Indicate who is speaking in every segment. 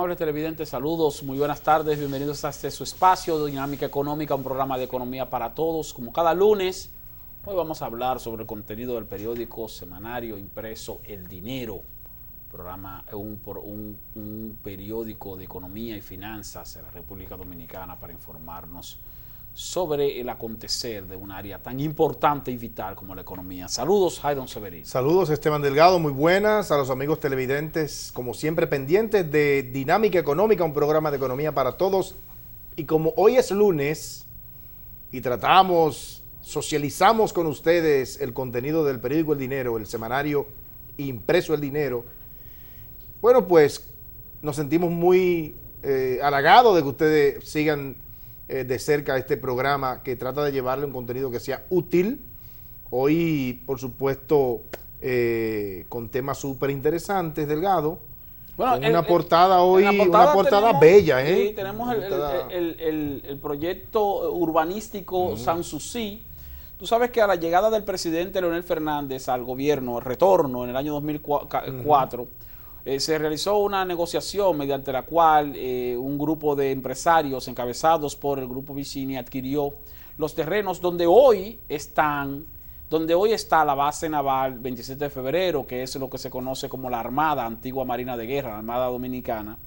Speaker 1: Amables televidentes, saludos, muy buenas tardes, bienvenidos a este su espacio, Dinámica Económica, un programa de economía para todos. Como cada lunes, hoy vamos a hablar sobre el contenido del periódico semanario impreso El Dinero, un periódico de economía y finanzas en la República Dominicana para informarnos sobre el acontecer de un área tan importante y vital como la economía. Saludos, Jairon Severino.
Speaker 2: Saludos, Esteban Delgado, muy buenas a los amigos televidentes, como siempre pendientes de Dinámica Económica, un programa de economía para todos. Y como hoy es lunes y socializamos con ustedes el contenido del periódico El Dinero, el semanario impreso El Dinero, bueno, pues nos sentimos muy halagados de que ustedes sigan de cerca este programa que trata de llevarle un contenido que sea útil. Hoy, por supuesto, con temas súper interesantes, Delgado. Bueno, una portada bella.
Speaker 1: Sí, tenemos el proyecto urbanístico Sanssouci. Tú sabes que a la llegada del presidente Leonel Fernández al gobierno, el retorno en el año 2004, se realizó una negociación mediante la cual un grupo de empresarios encabezados por el Grupo Vicini adquirió los terrenos donde hoy está la base naval 27 de febrero, que es lo que se conoce como la Armada, antigua Marina de Guerra, la Armada Dominicana,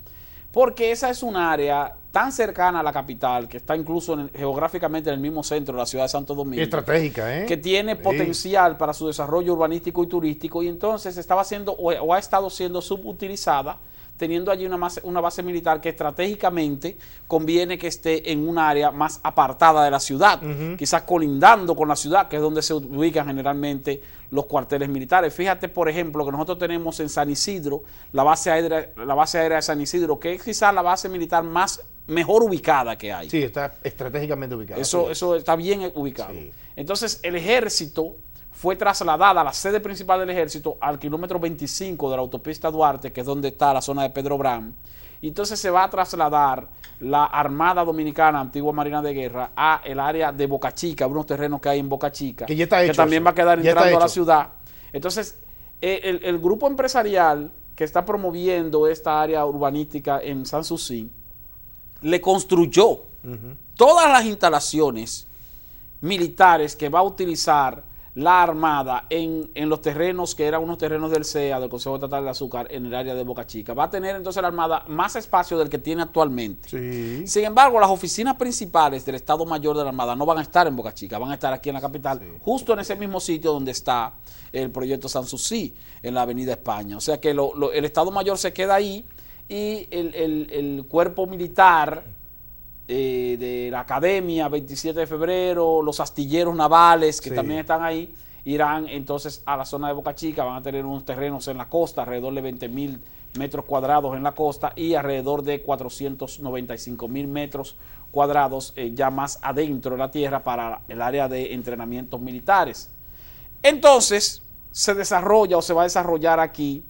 Speaker 1: porque esa es un área tan cercana a la capital, que está incluso geográficamente en el mismo centro de la ciudad de Santo Domingo.
Speaker 2: Estratégica,
Speaker 1: que tiene potencial para su desarrollo urbanístico y turístico, y entonces estaba siendo o ha estado siendo subutilizada, teniendo allí una base militar que estratégicamente conviene que esté en un área más apartada de la ciudad, quizás colindando con la ciudad, que es donde se ubican generalmente los cuarteles militares. Fíjate, por ejemplo, que nosotros tenemos en San Isidro la base aérea de San Isidro, que es quizás la base militar mejor ubicada que hay.
Speaker 2: Sí, está estratégicamente ubicada.
Speaker 1: Eso está bien ubicado.
Speaker 2: Sí.
Speaker 1: Entonces, el ejército fue trasladada, la sede principal del ejército, al kilómetro 25 de la autopista Duarte, que es donde está la zona de Pedro Brán. Y entonces se va a trasladar la Armada Dominicana, antigua Marina de Guerra, a el área de Boca Chica, unos terrenos que hay en Boca Chica,
Speaker 2: que ya está hecho,
Speaker 1: que también va a quedar entrando a la ciudad. Entonces, el grupo empresarial que está promoviendo esta área urbanística en Sanssouci le construyó todas las instalaciones militares que va a utilizar la Armada en los terrenos que eran unos terrenos del CEA, del Consejo Estatal del Azúcar, en el área de Boca Chica. Va a tener entonces la Armada más espacio del que tiene actualmente.
Speaker 2: Sí.
Speaker 1: Sin embargo, las oficinas principales del Estado Mayor de la Armada no van a estar en Boca Chica, van a estar aquí en la capital, justo en ese mismo sitio donde está el proyecto Sanssouci, en la Avenida España. O sea que el Estado Mayor se queda ahí y el cuerpo militar de la Academia 27 de febrero, los astilleros navales que también están ahí, irán entonces a la zona de Boca Chica, van a tener unos terrenos en la costa, alrededor de 20.000 metros cuadrados en la costa y alrededor de 495.000 metros cuadrados ya más adentro de la tierra para el área de entrenamientos militares. Entonces se desarrolla o se va a desarrollar aquí,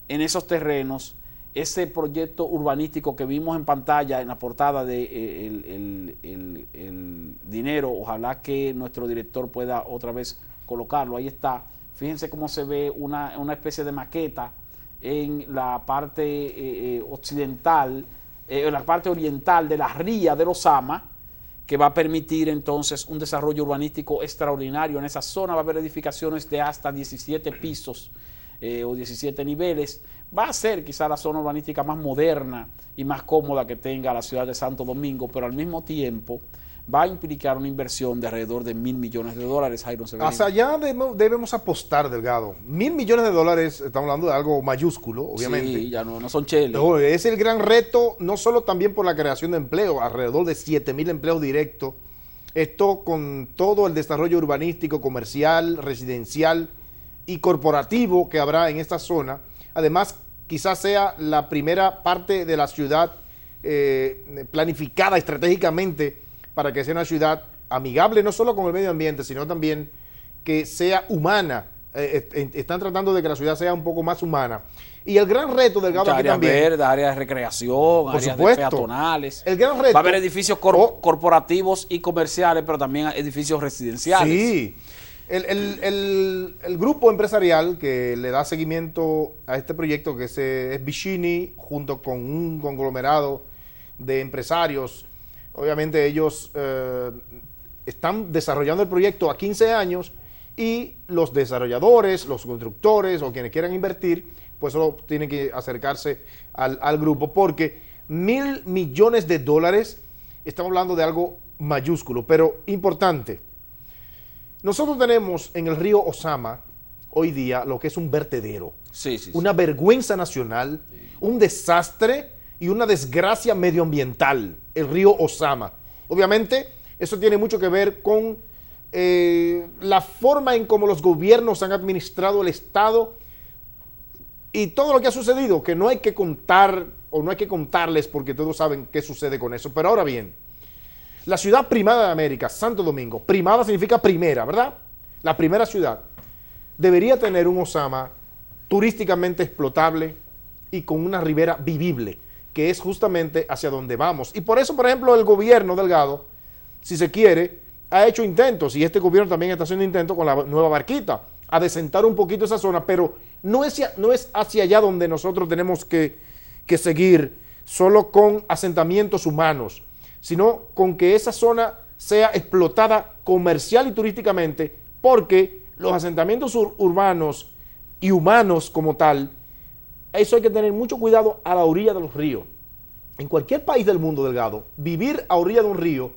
Speaker 1: en esos terrenos, ese proyecto urbanístico que vimos en pantalla en la portada de el Dinero. Ojalá que nuestro director pueda otra vez colocarlo. Ahí está. Fíjense cómo se ve una especie de maqueta en la parte occidental, en la parte oriental de la ría de Lozama, que va a permitir entonces un desarrollo urbanístico extraordinario. En esa zona va a haber edificaciones de hasta 17 pisos o 17 niveles. Va a ser quizá la zona urbanística más moderna y más cómoda que tenga la ciudad de Santo Domingo, pero al mismo tiempo va a implicar una inversión de alrededor de $1.000 millones, Jairon Severino.
Speaker 2: Hacia allá debemos apostar, Delgado. $1.000 millones, estamos hablando de algo mayúsculo, obviamente.
Speaker 1: Sí, ya no son cheles.
Speaker 2: No, es el gran reto, no solo también por la creación de empleo, alrededor de 7.000 empleos directos. Esto con todo el desarrollo urbanístico, comercial, residencial y corporativo que habrá en esta zona. Además, quizás sea la primera parte de la ciudad planificada estratégicamente para que sea una ciudad amigable no solo con el medio ambiente, sino también que sea humana. Están tratando de que la ciudad sea un poco más humana. Y el gran reto del Delgado aquí también.
Speaker 1: Áreas verdes, áreas de recreación, áreas peatonales.
Speaker 2: El gran reto.
Speaker 1: Va a haber edificios corporativos y comerciales, pero también edificios residenciales.
Speaker 2: Sí. El grupo empresarial que le da seguimiento a este proyecto, que es Vicini, junto con un conglomerado de empresarios, obviamente ellos están desarrollando el proyecto a 15 años y los desarrolladores, los constructores o quienes quieran invertir, pues solo tienen que acercarse al grupo, porque $1.000 millones, estamos hablando de algo mayúsculo, pero importante. Nosotros tenemos en el río Ozama hoy día lo que es un vertedero, una vergüenza nacional, un desastre y una desgracia medioambiental, el río Ozama. Obviamente, eso tiene mucho que ver con la forma en cómo los gobiernos han administrado el Estado y todo lo que ha sucedido, que no hay que contar o no hay que contarles porque todos saben qué sucede con eso. Pero ahora bien, la ciudad primada de América, Santo Domingo, primada significa primera, ¿verdad? La primera ciudad debería tener un Ozama turísticamente explotable y con una ribera vivible, que es justamente hacia donde vamos. Y por eso, por ejemplo, el gobierno Delgado, si se quiere, ha hecho intentos, y este gobierno también está haciendo intentos con la nueva Barquita, a desentar un poquito esa zona, pero no es hacia allá donde nosotros tenemos que seguir solo con asentamientos humanos, sino con que esa zona sea explotada comercial y turísticamente, porque los asentamientos urbanos y humanos como tal, eso hay que tener mucho cuidado a la orilla de los ríos. En cualquier país del mundo, Delgado, vivir a orilla de un río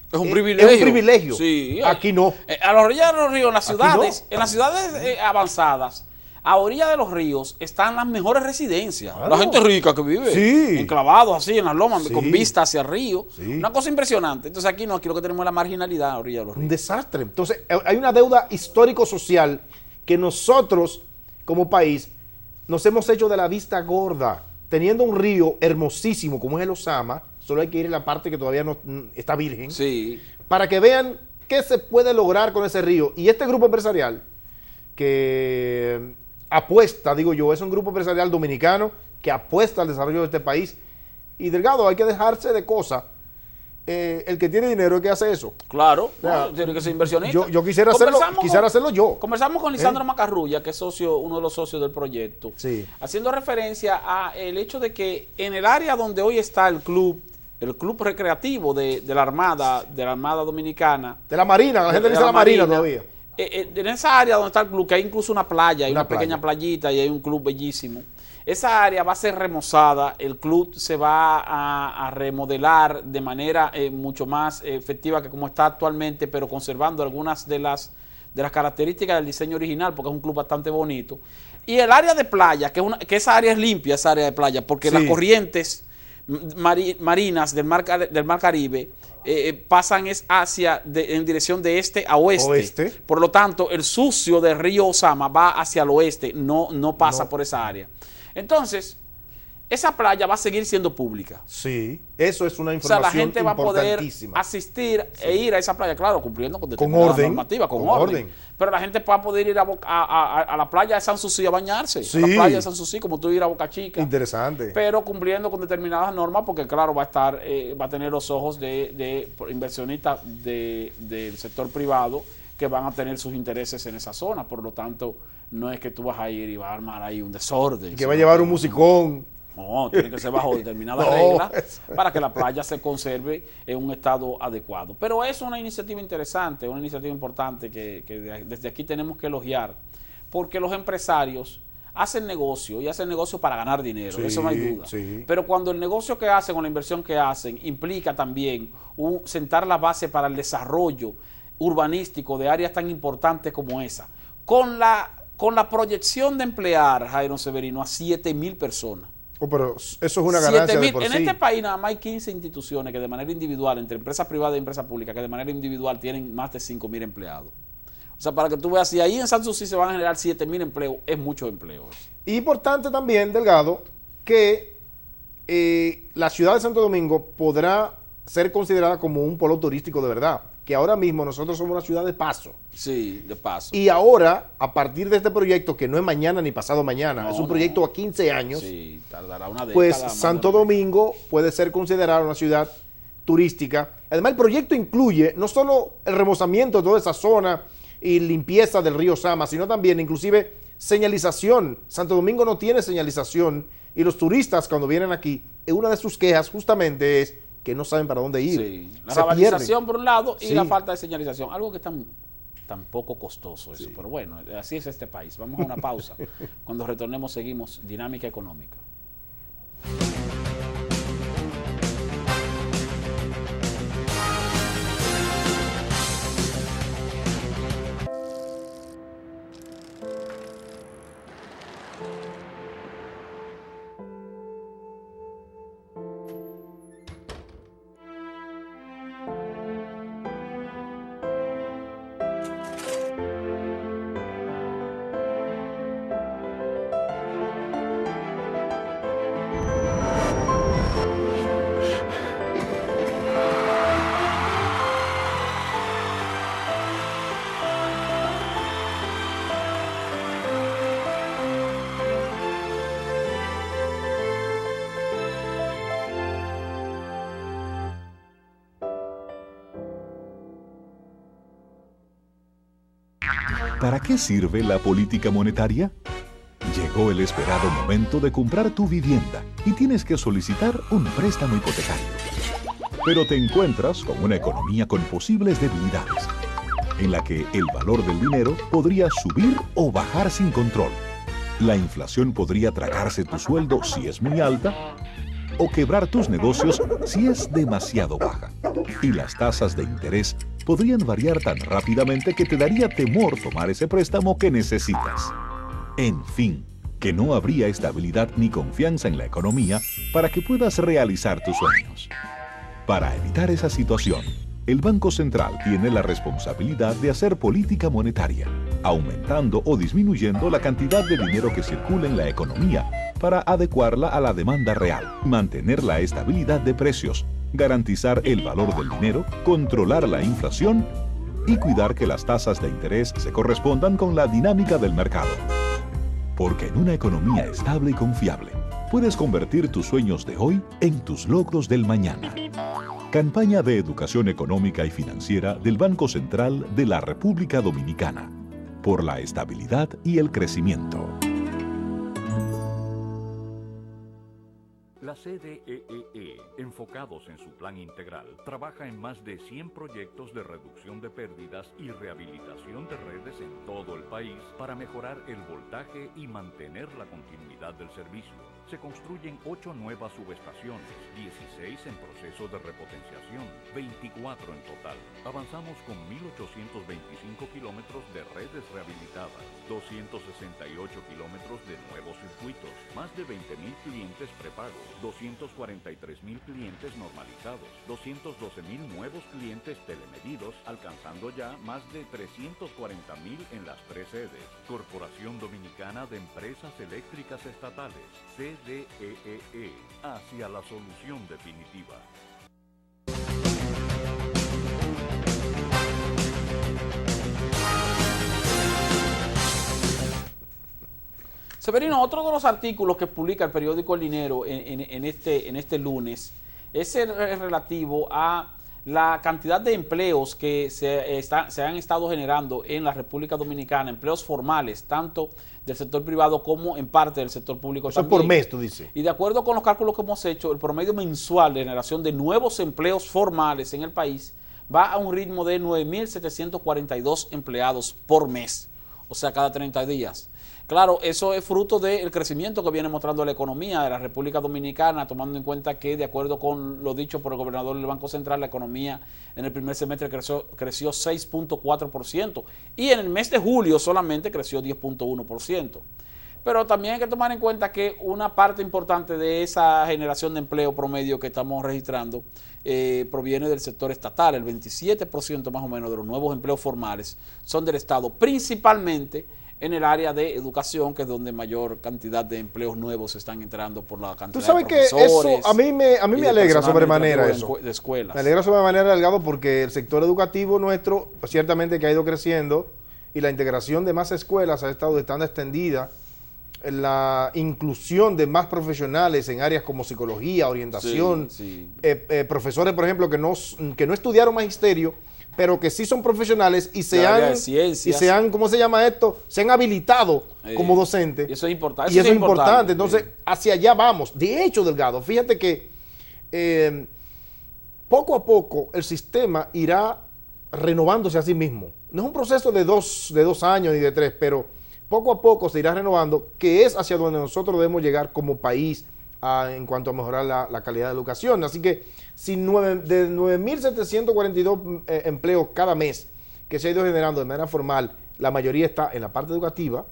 Speaker 1: es un privilegio.
Speaker 2: Es un privilegio.
Speaker 1: Sí,
Speaker 2: aquí no.
Speaker 1: A la orilla de los ríos,
Speaker 2: no.
Speaker 1: en las ciudades avanzadas, a orilla de los ríos están las mejores residencias.
Speaker 2: Claro.
Speaker 1: La gente rica que vive enclavados así en las lomas, con vista hacia el río. Una cosa impresionante. Entonces aquí no, aquí lo que tenemos es la marginalidad a la orilla de los ríos.
Speaker 2: Un desastre. Entonces hay una deuda histórico-social que nosotros como país nos hemos hecho de la vista gorda. Teniendo un río hermosísimo como es el Ozama, solo hay que ir en la parte que todavía no está virgen, para que vean qué se puede lograr con ese río. Y este grupo empresarial que apuesta, digo yo, es un grupo empresarial dominicano que apuesta al desarrollo de este país. Y Delgado, hay que dejarse de cosas. El que tiene dinero es que hace eso.
Speaker 1: Claro, o sea, tiene que ser inversionista.
Speaker 2: Yo quisiera hacerlo yo.
Speaker 1: Conversamos con Lisandro Macarrulla, que es uno de los socios del proyecto, haciendo referencia a el hecho de que en el área donde hoy está el club recreativo de la Armada Dominicana.
Speaker 2: De la Marina, la gente dice la Marina todavía.
Speaker 1: En esa área donde está el club, que hay incluso una playa, hay una pequeña playita y hay un club bellísimo. Esa área va a ser remozada, el club se va a remodelar de manera mucho más efectiva que como está actualmente, pero conservando algunas de las características del diseño original, porque es un club bastante bonito. Y el área de playa, que esa área es limpia, esa área de playa, porque las corrientes marinas del mar Caribe pasan en dirección de este a oeste. Por lo tanto, el sucio del río Ozama va hacia el oeste, no pasa por esa área. Entonces, esa playa va a seguir siendo pública.
Speaker 2: Sí, eso es una información importantísima. O sea, la gente va a poder
Speaker 1: asistir e ir a esa playa, claro, cumpliendo con determinadas normativas, con orden. Pero la gente va a poder ir a la playa de Sanssouci a bañarse. A la playa de Sanssouci, como tú ir a Boca Chica.
Speaker 2: Interesante.
Speaker 1: Pero cumpliendo con determinadas normas, porque claro, va a tener los ojos de inversionistas del sector privado que van a tener sus intereses en esa zona. Por lo tanto, no es que tú vas a ir y vas a armar ahí un desorden.
Speaker 2: Que va a llevar un musicón.
Speaker 1: No, tiene que ser bajo determinadas reglas para que la playa se conserve en un estado adecuado. Pero es una iniciativa interesante, una iniciativa importante que desde aquí tenemos que elogiar, porque los empresarios hacen negocio y hacen negocio para ganar dinero, eso no hay duda. Pero cuando el negocio que hacen o la inversión que hacen implica también sentar la base para el desarrollo urbanístico de áreas tan importantes como esa, con la proyección de emplear, Jairo Severino, a 7,000 personas.
Speaker 2: Pero eso es una ganancia de por sí.
Speaker 1: En este país nada más hay 15 instituciones que de manera individual, entre empresas privadas y empresas públicas, que de manera individual tienen más de 5,000 empleados. O sea, para que tú veas, si ahí en Sanssouci se van a generar 7,000 empleos, es mucho empleo. Importante
Speaker 2: también, Delgado, que la ciudad de Santo Domingo podrá ser considerada como un polo turístico de verdad, que ahora mismo nosotros somos una ciudad de paso.
Speaker 1: Sí, de paso.
Speaker 2: Y ahora, a partir de este proyecto, que no es mañana ni pasado mañana, es un proyecto a 15 años,
Speaker 1: tardará una década.
Speaker 2: Pues Santo Domingo puede ser considerada una ciudad turística. Además, el proyecto incluye no solo el remozamiento de toda esa zona, y limpieza del río Sama, sino también inclusive señalización. Santo Domingo no tiene señalización y los turistas cuando vienen aquí, una de sus quejas justamente es que no saben para dónde ir.
Speaker 1: Sí. La rabanización por un lado y la falta de señalización, algo que es tan poco costoso eso, pero bueno, así es este país. Vamos a una pausa. Cuando retornemos seguimos Dinámica Económica.
Speaker 3: ¿Para qué sirve la política monetaria? Llegó el esperado momento de comprar tu vivienda y tienes que solicitar un préstamo hipotecario. Pero te encuentras con una economía con posibles debilidades, en la que el valor del dinero podría subir o bajar sin control. La inflación podría tragarse tu sueldo si es muy alta, o quebrar tus negocios si es demasiado baja. Y las tasas de interés podrían variar tan rápidamente que te daría temor tomar ese préstamo que necesitas. En fin, que no habría estabilidad ni confianza en la economía para que puedas realizar tus sueños. Para evitar esa situación, el Banco Central tiene la responsabilidad de hacer política monetaria, aumentando o disminuyendo la cantidad de dinero que circula en la economía para adecuarla a la demanda real, mantener la estabilidad de precios, garantizar el valor del dinero, controlar la inflación y cuidar que las tasas de interés se correspondan con la dinámica del mercado. Porque en una economía estable y confiable, puedes convertir tus sueños de hoy en tus logros del mañana. Campaña de Educación Económica y Financiera del Banco Central de la República Dominicana. Por la estabilidad y el crecimiento.
Speaker 4: La CDEE, enfocados en su plan integral, trabaja en más de 100 proyectos de reducción de pérdidas y rehabilitación de redes en todo el país para mejorar el voltaje y mantener la continuidad del servicio. Se construyen 8 nuevas subestaciones, 16 en proceso de repotenciación, 24 en total. Avanzamos con 1.825 kilómetros de redes rehabilitadas, 268 kilómetros de nuevos circuitos, más de 20.000 clientes prepagos, 243.000 clientes normalizados, 212.000 nuevos clientes telemedidos, alcanzando ya más de 340.000 en las 3 sedes. Corporación Dominicana de Empresas Eléctricas Estatales, CDEE, hacia la solución definitiva.
Speaker 1: Severino, otro de los artículos que publica el periódico El Dinero en este lunes es el relativo a la cantidad de empleos que se han estado generando en la República Dominicana, empleos formales, tanto del sector privado como en parte del sector público.
Speaker 2: Eso por mes, tú dices.
Speaker 1: Y de acuerdo con los cálculos que hemos hecho, el promedio mensual de generación de nuevos empleos formales en el país va a un ritmo de 9.742 empleados por mes, o sea, cada 30 días. Claro, eso es fruto del crecimiento que viene mostrando la economía de la República Dominicana, tomando en cuenta que, de acuerdo con lo dicho por el gobernador del Banco Central, la economía en el primer semestre creció 6.4% y en el mes de julio solamente creció 10.1%. Pero también hay que tomar en cuenta que una parte importante de esa generación de empleo promedio que estamos registrando proviene del sector estatal. El 27% más o menos de los nuevos empleos formales son del Estado, principalmente en el área de educación, que es donde mayor cantidad de empleos nuevos están entrando por la cantidad
Speaker 2: de profesores. Tú sabes que eso a mí me alegra sobremanera eso.
Speaker 1: De escuelas.
Speaker 2: Me alegra sobremanera, Delgado, porque el sector educativo nuestro ciertamente que ha ido creciendo y la integración de más escuelas ha estado tan extendida, la inclusión de más profesionales en áreas como psicología, orientación, profesores, por ejemplo, que no estudiaron magisterio, pero que sí son profesionales y
Speaker 1: De área de ciencias.
Speaker 2: ¿cómo se llama esto? Se han habilitado como docentes.
Speaker 1: Y eso es importante.
Speaker 2: Y eso es importante. Entonces, hacia allá vamos. De hecho, Delgado, fíjate que poco a poco el sistema irá renovándose a sí mismo. No es un proceso de dos años ni de 3, pero poco a poco se irá renovando, que es hacia donde nosotros debemos llegar como país en cuanto a mejorar la calidad de educación. Así que si de 9.742 empleos cada mes que se ha ido generando de manera formal, la mayoría está en la parte educativa.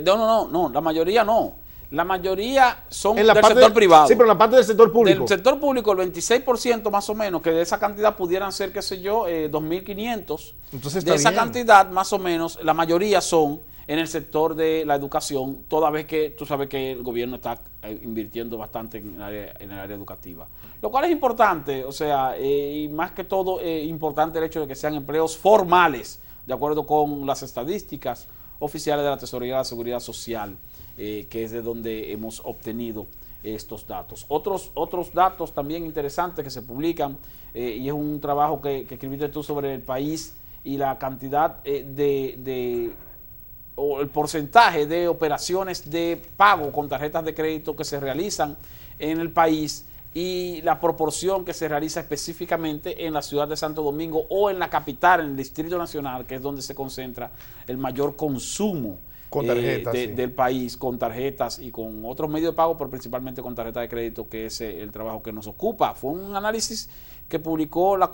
Speaker 1: No, la mayoría no. La mayoría son
Speaker 2: en la
Speaker 1: del
Speaker 2: parte
Speaker 1: sector privado.
Speaker 2: Sí, pero en la parte del sector público.
Speaker 1: Del sector público, el 26% más o menos, que de esa cantidad pudieran ser, qué sé yo, 2.500.
Speaker 2: Entonces
Speaker 1: de esa
Speaker 2: bien.
Speaker 1: cantidad, más o menos, la mayoría son en el sector de la educación, toda vez que tú sabes que el gobierno está invirtiendo bastante en el área educativa. Lo cual es importante, o sea, y más que todo, importante el hecho de que sean empleos formales, de acuerdo con las estadísticas oficiales de la Tesorería de la Seguridad Social, que es de donde hemos obtenido estos datos. Otros datos también interesantes que se publican, y es un trabajo que escribiste tú sobre el país y la cantidad o el porcentaje de operaciones de pago con tarjetas de crédito que se realizan en el país y la proporción que se realiza específicamente en la ciudad de Santo Domingo o en la capital, en el Distrito Nacional, que es donde se concentra el mayor consumo
Speaker 2: con tarjetas, sí,
Speaker 1: del país, con tarjetas y con otros medios de pago, pero principalmente con tarjeta de crédito, que es el trabajo que nos ocupa. Fue un análisis que publicó la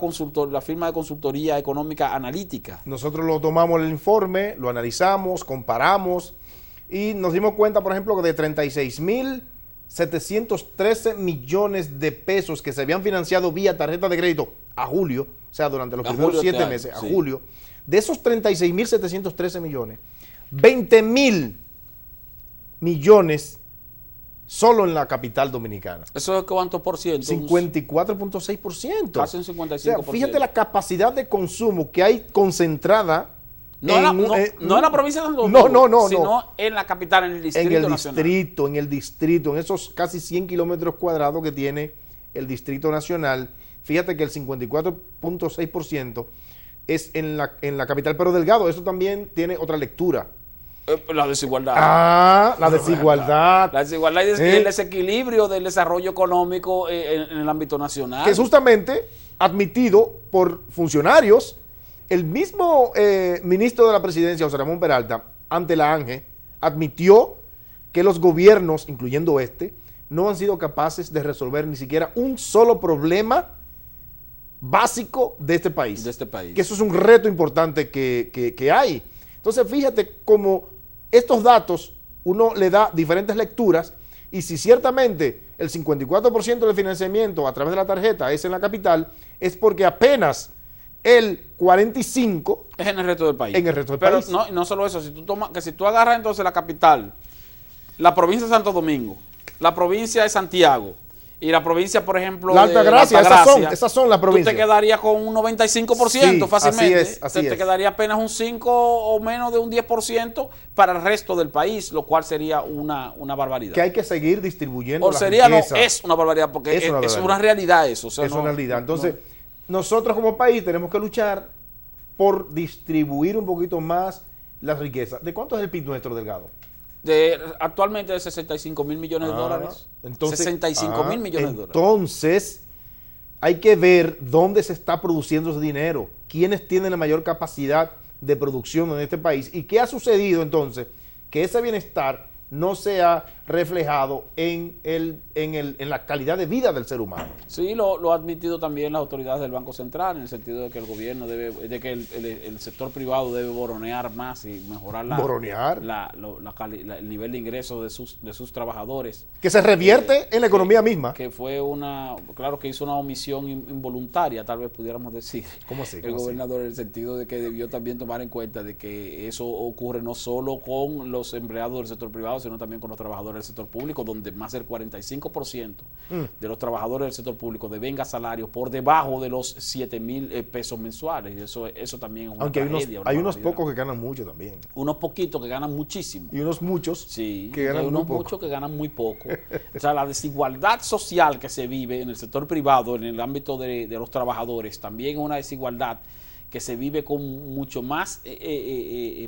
Speaker 1: firma de consultoría económica analítica.
Speaker 2: Nosotros lo tomamos el informe, lo analizamos, comparamos y nos dimos cuenta, por ejemplo, que de 36.713 millones de pesos que se habían financiado vía tarjeta de crédito a julio, o sea, durante los primeros 7 meses, a julio, de esos 36.713 millones, 20.000 millones solo en la capital dominicana.
Speaker 1: ¿Eso es cuánto por ciento?
Speaker 2: 54.6%.
Speaker 1: Casi un 55%.
Speaker 2: O sea, fíjate la capacidad de consumo que hay concentrada
Speaker 1: no en la provincia de Santo Domingo, sino en la capital, en el Distrito Nacional.
Speaker 2: En el distrito, en esos casi 100 kilómetros cuadrados que tiene el Distrito Nacional. Fíjate que el 54.6% es en la capital. Pero Delgado, eso también tiene otra lectura.
Speaker 1: La desigualdad.
Speaker 2: La desigualdad.
Speaker 1: La desigualdad y el desequilibrio del desarrollo económico en el ámbito nacional.
Speaker 2: Que es justamente admitido por funcionarios. El mismo ministro de la Presidencia, José Ramón Peralta, ante la ANGE, admitió que los gobiernos, incluyendo no han sido capaces de resolver ni siquiera un solo problema básico de este país. Que eso es un reto importante que hay. Entonces, fíjate cómo estos datos uno le da diferentes lecturas y si ciertamente el 54% del financiamiento a través de la tarjeta es en la capital, es porque apenas el 45%
Speaker 1: es en el resto del país.
Speaker 2: En el resto del
Speaker 1: Pero
Speaker 2: país.
Speaker 1: no solo eso, si tú agarras entonces la capital, la provincia de Santo Domingo, la provincia de Santiago y la provincia, por ejemplo,
Speaker 2: la Altagracia, esas son las provincias.
Speaker 1: Tú te quedarías con un 95%
Speaker 2: sí,
Speaker 1: fácilmente.
Speaker 2: Así es.
Speaker 1: Te quedaría apenas un 5 o menos de un 10% para el resto del país, lo cual sería una barbaridad.
Speaker 2: Que hay que seguir distribuyendo la
Speaker 1: riqueza. Es una barbaridad, porque es una realidad eso. O sea,
Speaker 2: es una realidad. Entonces, nosotros como país tenemos que luchar por distribuir un poquito más la riqueza. ¿De cuánto es el PIB nuestro, Delgado?
Speaker 1: Actualmente de 65.000 millones de dólares.
Speaker 2: Entonces,
Speaker 1: 65.000 millones de dólares.
Speaker 2: Entonces, hay que ver dónde se está produciendo ese dinero, quiénes tienen la mayor capacidad de producción en este país y qué ha sucedido entonces que ese bienestar no se ha reflejado en la calidad de vida del ser humano.
Speaker 1: Sí, lo ha admitido también las autoridades del Banco Central, en el sentido de que el gobierno el sector privado debe boronear más y mejorar el nivel de ingresos de sus trabajadores.
Speaker 2: Que se revierte en la economía misma.
Speaker 1: Que fue que hizo una omisión involuntaria, tal vez pudiéramos decir.
Speaker 2: ¿Cómo así?
Speaker 1: El gobernador, en el sentido de que debió también tomar en cuenta de que eso ocurre no solo con los empleados del sector privado, sino también con los trabajadores del sector público, donde más del 45% de los trabajadores del sector público devenga salarios por debajo de los 7.000 pesos mensuales. Y eso también es una tragedia.
Speaker 2: Hay unos pocos que ganan mucho también.
Speaker 1: Unos poquitos que ganan muchísimo.
Speaker 2: Y unos muchos que ganan muy poco.
Speaker 1: Muchos que ganan muy poco. O sea, la desigualdad social que se vive en el sector privado, en el ámbito de los trabajadores, también es una desigualdad que se vive con mucho más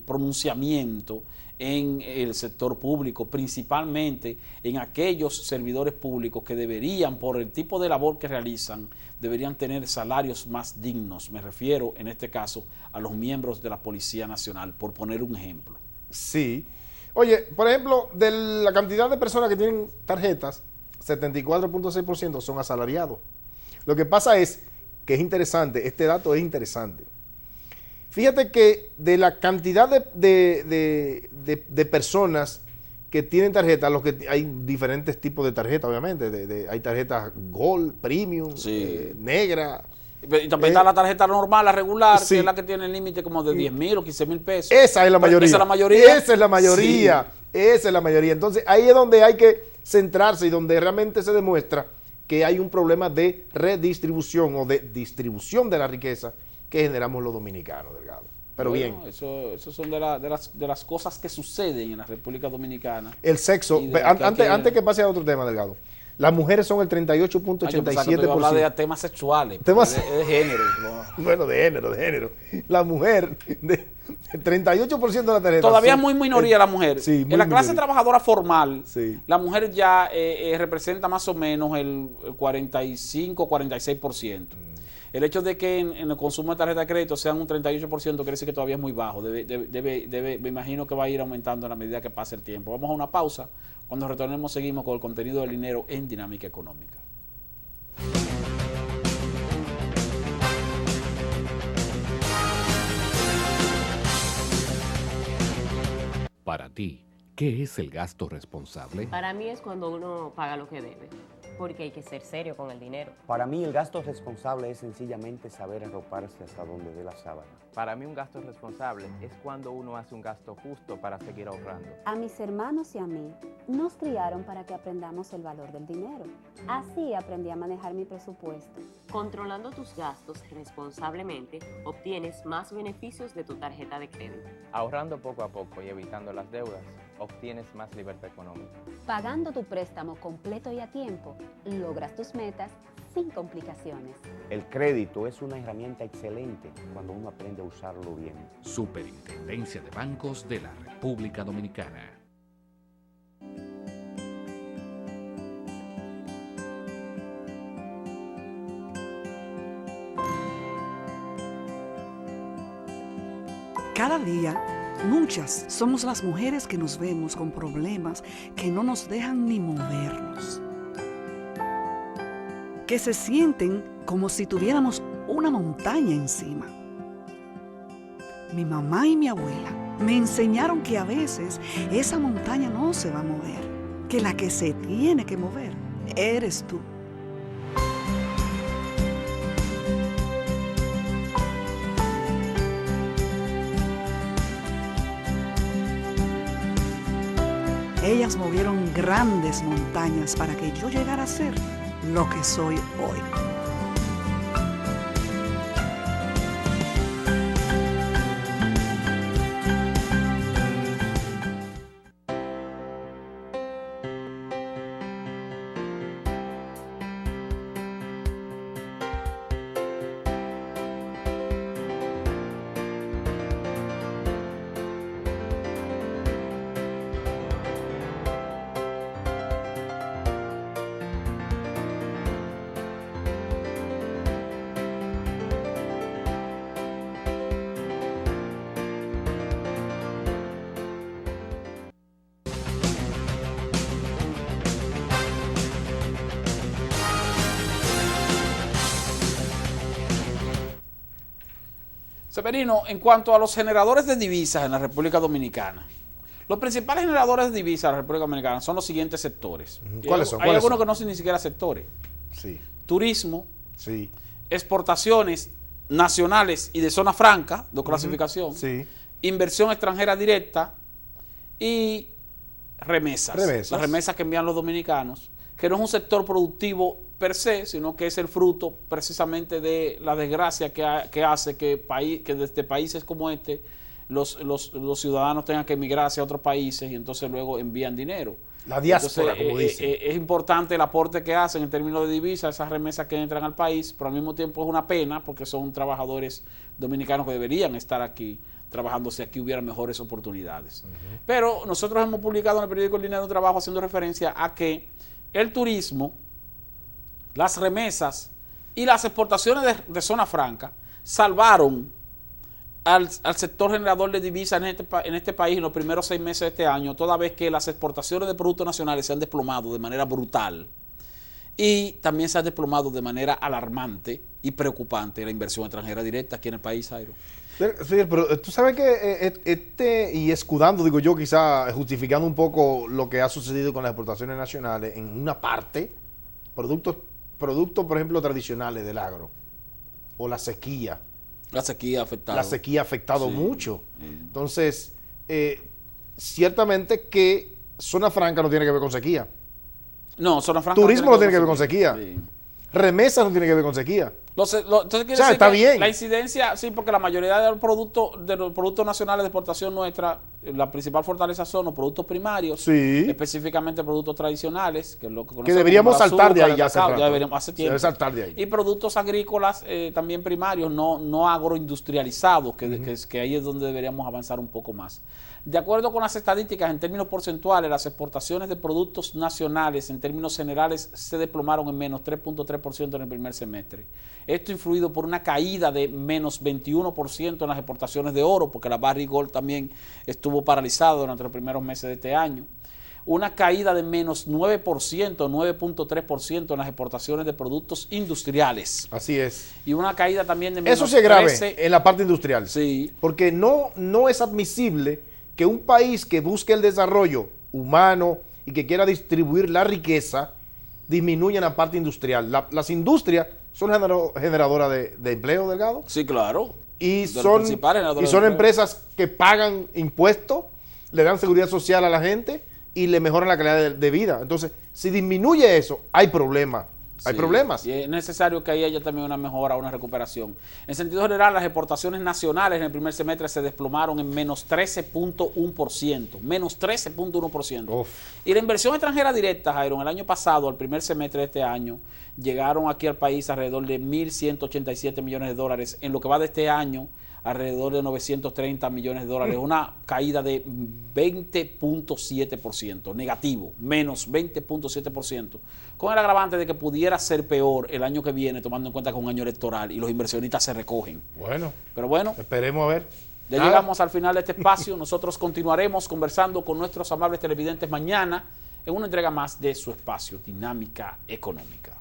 Speaker 1: pronunciamiento en el sector público, principalmente en aquellos servidores públicos que deberían, por el tipo de labor que realizan, deberían tener salarios más dignos. Me refiero, en este caso, a los miembros de la Policía Nacional, por poner un ejemplo.
Speaker 2: Sí. Oye, por ejemplo, de la cantidad de personas que tienen tarjetas, 74.6% son asalariados. Lo que pasa es que es interesante, este dato es interesante. Fíjate que de la cantidad de personas que tienen tarjetas, hay diferentes tipos de tarjetas, obviamente. Hay tarjetas Gold, Premium,
Speaker 1: Sí.
Speaker 2: Negra.
Speaker 1: Y también está la tarjeta normal, la regular,
Speaker 2: Sí.
Speaker 1: que es la que tiene el límite como de 10,000 o 15,000 pesos.
Speaker 2: Esa es la mayoría.
Speaker 1: Esa es la mayoría.
Speaker 2: Esa es la mayoría.
Speaker 1: Sí.
Speaker 2: Esa es la mayoría. Entonces, ahí es donde hay que centrarse y donde realmente se demuestra que hay un problema de redistribución o de distribución de la riqueza que generamos los dominicanos, Delgado. Pero
Speaker 1: Bueno,
Speaker 2: bien.
Speaker 1: eso son de las cosas que suceden en la República Dominicana.
Speaker 2: El sexo,
Speaker 1: Y de lo que hay que-
Speaker 2: antes que pase a otro tema, Delgado. Las mujeres son el
Speaker 1: Yo pensaba que tú ibas a hablar
Speaker 2: 38.87%.
Speaker 1: de temas sexuales,
Speaker 2: Temas-
Speaker 1: de género.
Speaker 2: Bueno, de género. La mujer, de 38% de la tarjeta.
Speaker 1: Todavía es
Speaker 2: son-
Speaker 1: muy minoría la mujer.
Speaker 2: Sí, muy
Speaker 1: en la clase
Speaker 2: minoría.
Speaker 1: trabajadora formal,
Speaker 2: Sí.
Speaker 1: la mujer ya representa más o menos el 45-46%. El hecho de que en el consumo de tarjeta de crédito sean un 38% quiere decir que todavía es muy bajo. Me imagino que va a ir aumentando a la medida que pase el tiempo. Vamos a una pausa. Cuando retornemos seguimos con el contenido del dinero en Dinámica Económica.
Speaker 4: Para ti, ¿qué es el gasto responsable?
Speaker 5: Para mí es cuando uno paga lo que debe, porque hay que ser serio con el dinero.
Speaker 6: Para mí el gasto responsable es sencillamente saber arroparse hasta donde dé la sábana.
Speaker 7: Para mí un gasto responsable es cuando uno hace un gasto justo para seguir ahorrando.
Speaker 8: A mis hermanos y a mí nos criaron para que aprendamos el valor del dinero. Así aprendí a manejar mi presupuesto.
Speaker 5: Controlando tus gastos responsablemente, obtienes más beneficios de tu tarjeta de crédito.
Speaker 7: Ahorrando poco a poco y evitando las deudas, obtienes más libertad económica.
Speaker 8: Pagando tu préstamo completo y a tiempo, logras tus metas sin complicaciones.
Speaker 6: El crédito es una herramienta excelente cuando uno aprende a usarlo bien.
Speaker 4: Superintendencia de Bancos de la República Dominicana.
Speaker 9: Cada día, muchas somos las mujeres que nos vemos con problemas que no nos dejan ni movernos. Que se sienten como si tuviéramos una montaña encima. Mi mamá y mi abuela me enseñaron que a veces esa montaña no se va a mover, que la que se tiene que mover eres tú. Ellas movieron grandes montañas para que yo llegara a ser lo que soy hoy.
Speaker 1: Severino, en cuanto a los generadores de divisas en la República Dominicana, los principales generadores de divisas en la República Dominicana son los siguientes sectores.
Speaker 2: ¿Cuáles son?
Speaker 1: Hay algunos que no son ni siquiera sectores.
Speaker 2: Sí,
Speaker 1: Turismo,
Speaker 2: sí,
Speaker 1: exportaciones nacionales y de zona franca, de clasificación,
Speaker 2: sí.
Speaker 1: inversión extranjera directa y remesas.
Speaker 2: Remesas.
Speaker 1: Las remesas que envían los dominicanos, que no es un sector productivo per se, sino que es el fruto precisamente de la desgracia que hace que desde países como este los ciudadanos tengan que emigrar hacia otros países y entonces luego envían dinero.
Speaker 2: La diáspora,
Speaker 1: Entonces,
Speaker 2: como dicen.
Speaker 1: es importante el aporte que hacen en términos de divisas, esas remesas que entran al país, pero al mismo tiempo es una pena porque son trabajadores dominicanos que deberían estar aquí trabajando si aquí hubiera mejores oportunidades. Pero nosotros hemos publicado en el periódico El Dinero un trabajo haciendo referencia a que el turismo, las remesas y las exportaciones de zona franca salvaron al sector generador de divisas en este país en los primeros 6 meses de este año, toda vez que las exportaciones de productos nacionales se han desplomado de manera brutal y también se han desplomado de manera alarmante y preocupante la inversión extranjera directa aquí en el país, Jairo.
Speaker 2: Sí, pero tú sabes que y escudando, digo yo, quizá justificando un poco lo que ha sucedido con las exportaciones nacionales, en una parte, productos, por ejemplo, tradicionales del agro, o la sequía.
Speaker 1: La sequía ha afectado.
Speaker 2: La sequía ha afectado
Speaker 1: Sí.
Speaker 2: mucho. Entonces, ciertamente que zona franca no tiene que ver con sequía.
Speaker 1: No, zona franca
Speaker 2: Turismo no tiene que ver con sequía.
Speaker 1: Sí.
Speaker 2: Remesas no tiene que ver con sequía.
Speaker 1: Entonces quiere
Speaker 2: O sea,
Speaker 1: decir
Speaker 2: está
Speaker 1: que
Speaker 2: bien.
Speaker 1: la incidencia, sí, porque la mayoría de los productos nacionales de exportación nuestra, la principal fortaleza son los productos primarios,
Speaker 2: Sí.
Speaker 1: específicamente productos tradicionales, que es lo que
Speaker 2: Que
Speaker 1: conocemos
Speaker 2: deberíamos
Speaker 1: como el
Speaker 2: saltar de
Speaker 1: azúcar,
Speaker 2: ahí ya
Speaker 1: el
Speaker 2: hace
Speaker 1: cacao,
Speaker 2: rato.
Speaker 1: ya deberíamos hace
Speaker 2: Se
Speaker 1: tiempo.
Speaker 2: debe saltar de ahí.
Speaker 1: Y productos agrícolas también primarios, no agroindustrializados, que ahí es donde deberíamos avanzar un poco más. De acuerdo con las estadísticas, en términos porcentuales, las exportaciones de productos nacionales en términos generales se desplomaron en menos 3.3% en el primer semestre. Esto influido por una caída de menos 21% en las exportaciones de oro, porque la Barrick Gold también estuvo paralizada durante los primeros meses de este año. Una caída de menos 9%, 9.3% en las exportaciones de productos industriales.
Speaker 2: Así es.
Speaker 1: Y una caída también de menos
Speaker 2: Eso sí es grave
Speaker 1: 13.
Speaker 2: en la parte industrial.
Speaker 1: Sí.
Speaker 2: Porque no es admisible que un país que busque el desarrollo humano y que quiera distribuir la riqueza disminuya en la parte industrial. Las industrias son generadoras de empleo, Delgado.
Speaker 1: Sí, claro.
Speaker 2: Y
Speaker 1: De los
Speaker 2: son,
Speaker 1: principales generadores
Speaker 2: y son
Speaker 1: de empleo.
Speaker 2: empresas que pagan impuestos, le dan seguridad social a la gente y le mejoran la calidad de vida. Entonces, si disminuye eso, hay problemas. Hay
Speaker 1: Sí,
Speaker 2: problemas.
Speaker 1: y es necesario que ahí haya también una mejora, una recuperación. En sentido general, las exportaciones nacionales en el primer semestre se desplomaron en menos 13.1%. Menos 13.1%.
Speaker 2: Uf.
Speaker 1: Y la inversión extranjera directa, Jairo, el año pasado, al primer semestre de este año, llegaron aquí al país alrededor de 1.187 millones de dólares. En lo que va de este año, alrededor de 930 millones de dólares. Una caída de 20.7%, negativo, menos 20.7%. Con el agravante de que pudiera ser peor el año que viene, tomando en cuenta que es un año electoral y los inversionistas se recogen.
Speaker 2: Bueno,
Speaker 1: Pero bueno,
Speaker 2: esperemos a ver.
Speaker 1: ya
Speaker 2: Nada.
Speaker 1: llegamos al final de este espacio. Nosotros continuaremos conversando con nuestros amables televidentes mañana en una entrega más de su espacio Dinámica Económica.